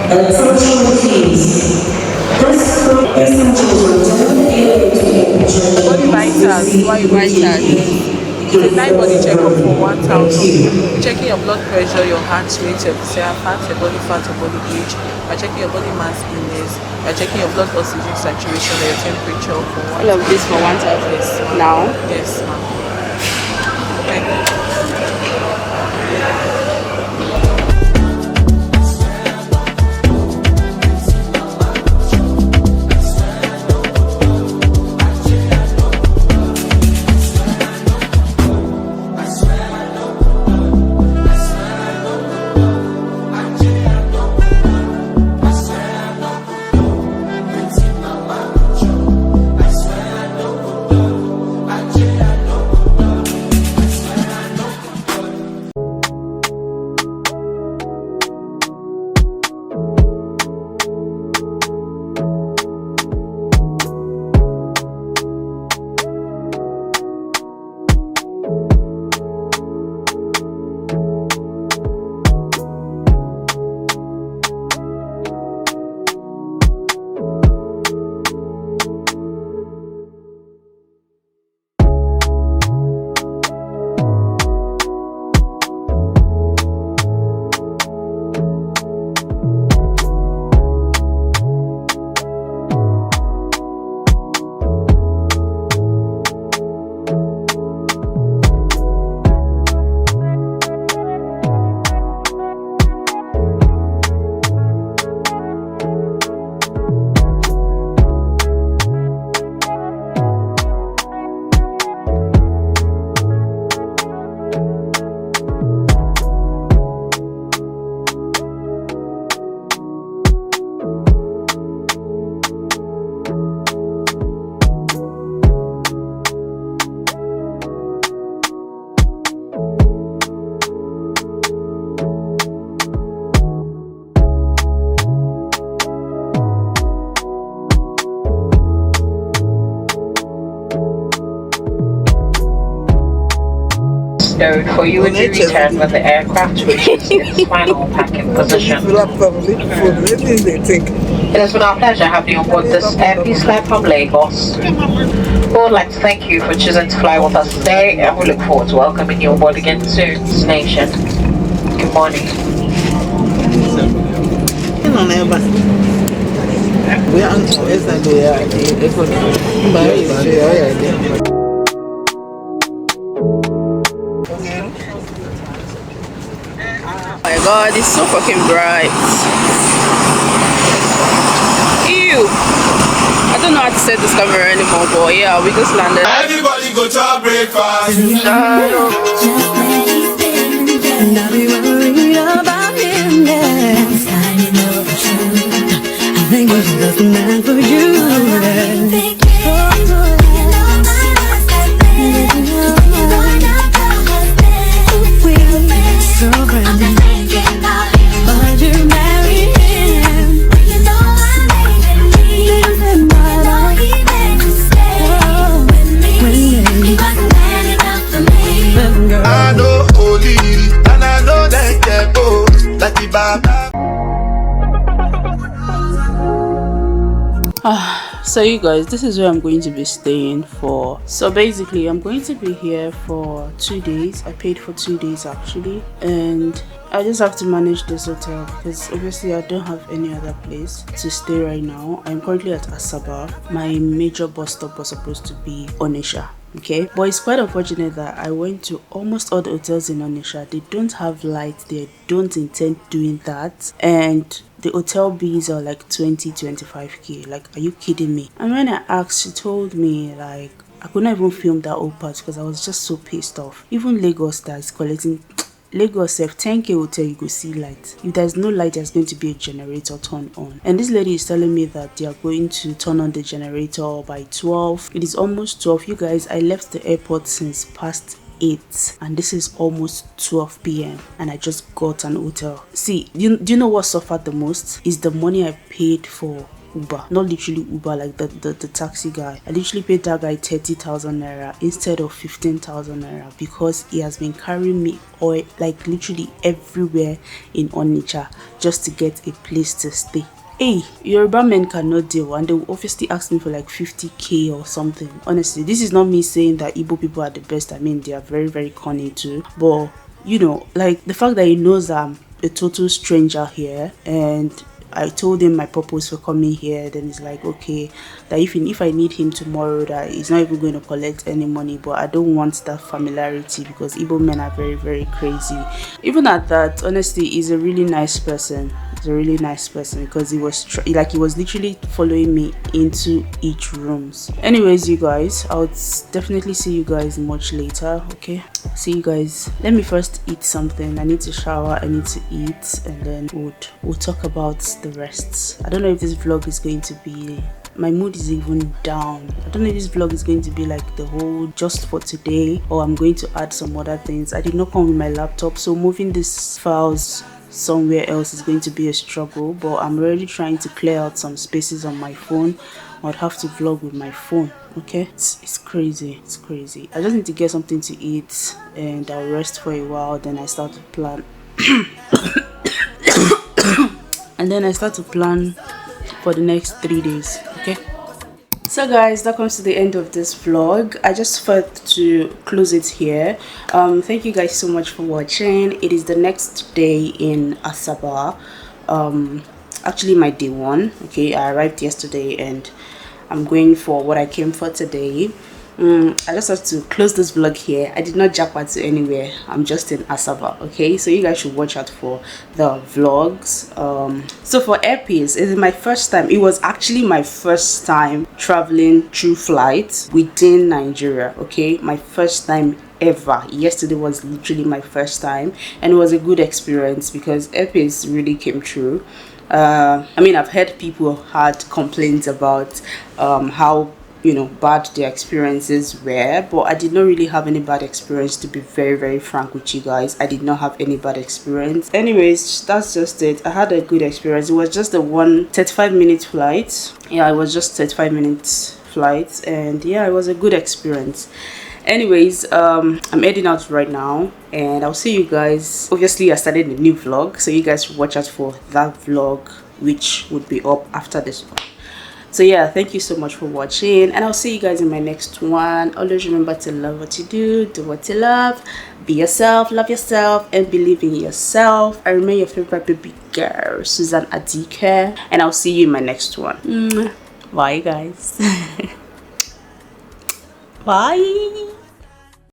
Essential keys. Body vitals, why you vitals? It's a 9 body checkup for 1,000. Checking your blood pressure, your heart rate, your visceral fat, your body fat, your body age. By checking your body mass index. By checking your blood oxygen saturation, your temperature for 1,000. All of this for 1,000 Yes, now? Yes, ma'am. Thank you. For you when you return when the aircraft reaches its final packing position. It has been our pleasure having you on board this airpiece flight from Lagos. We would like to thank you for choosing to fly with us today, and we look forward to welcoming you on board again soon. Destination. Good morning. Oh my god, it's so fucking bright. Ew. I don't know how to set this camera anymore, but yeah, we just landed. Everybody go to our breakfast. And I'll be worried about him next. I know the truth. I think he's just the man for you. So brand new. But you marry him. You know I'm leaving me. He made me stay with me. He wasn't man enough for me. I know holy, and I know that they're both like the Baba. So you guys, this is where I'm going to be staying for. So basically I'm going to be here for 2 days. I paid for 2 days actually, and I just have to manage this hotel because obviously I don't have any other place to stay right now. I'm currently at Asaba. My major bus stop was supposed to be Onitsha. Okay, but it's quite unfortunate that I went to almost all the hotels in Onitsha. They don't have lights, they don't intend doing that, and the hotel bills are like 20-25k. Like, are you kidding me? And when I asked, she told me like I couldn't even film that whole part because I was just so pissed off. Even Lagos that is collecting Lagos 10k hotel, you go see light. If there's no light, there's going to be a generator turned on, and this lady is telling me that they are going to turn on the generator by 12. It is almost 12, you guys. I left the airport since past 8 and this is almost 12 p.m. and I just got an hotel. See, do you know what suffered the most is the money I paid for Uber, not literally Uber like the taxi guy. I literally paid that guy 30,000 naira instead of 15,000 naira because he has been carrying me oil like literally everywhere in Onitsha just to get a place to stay. Hey, Yoruba men cannot deal, and they will obviously ask me for like 50k or something. Honestly, this is not me saying that Igbo people are the best. I mean, they are very, very corny too. But, you know, like the fact that he knows I'm a total stranger here, and I told him my purpose for coming here, then he's like, okay, that if I need him tomorrow, that he's not even going to collect any money. But I don't want that familiarity because Igbo men are very, very crazy. Even at that, honestly, he's a really nice person. He's a really nice person because he was literally following me into each rooms. Anyways, you guys, I'll definitely see you guys much later. Okay, see you guys. Let me first eat something. I need to shower, I need to eat, and then we'll talk about the rest. I don't know if this vlog is going to be, my mood is even down. I don't know if this vlog is going to be like the whole just for today, or I'm going to add some other things. I did not come with my laptop, so moving these files somewhere else is going to be a struggle, but I'm already trying to clear out some spaces on my phone. I'd have to vlog with my phone. Okay, it's crazy, it's crazy. I just need to get something to eat and I'll rest for a while, then I start to plan and then I start to plan for the next 3 days. Okay, so guys, that comes to the end of this vlog. I just felt to close it here. Thank you guys so much for watching. It is the next day in Asaba, actually my day 1. Okay, I arrived yesterday and I'm going for what I came for today. I just have to close this vlog here. I did not japa to anywhere. I'm just in Asaba. Okay, so you guys should watch out for the vlogs. So for 𝗟𝗶𝗴𝗵𝘁, it's my first time. It was actually my first time traveling through flights within Nigeria. Okay, my first time ever. Yesterday was literally my first time, and it was a good experience because 𝗟𝗶𝗴𝗵 really came true. I mean, I've heard people had complaints about how, you know, bad their experiences were, but I did not really have any bad experience, to be very, very frank with you guys. I did not have any bad experience. Anyways, that's just it. I had a good experience. It was just a 35-minute flight. Yeah, it was just 35 minutes flight, and yeah, it was a good experience. Anyways, I'm heading out right now and I'll see you guys. Obviously, I started a new vlog, so you guys should watch out for that vlog, which would be up after this one. So yeah, thank you so much for watching, and I'll see you guys in my next one. Always remember to love what you do what you love, be yourself, love yourself, and believe in yourself. I remain your favorite baby girl, 𝗟𝗲𝗃𝗏, and I'll see you in my next one. Bye guys. Bye.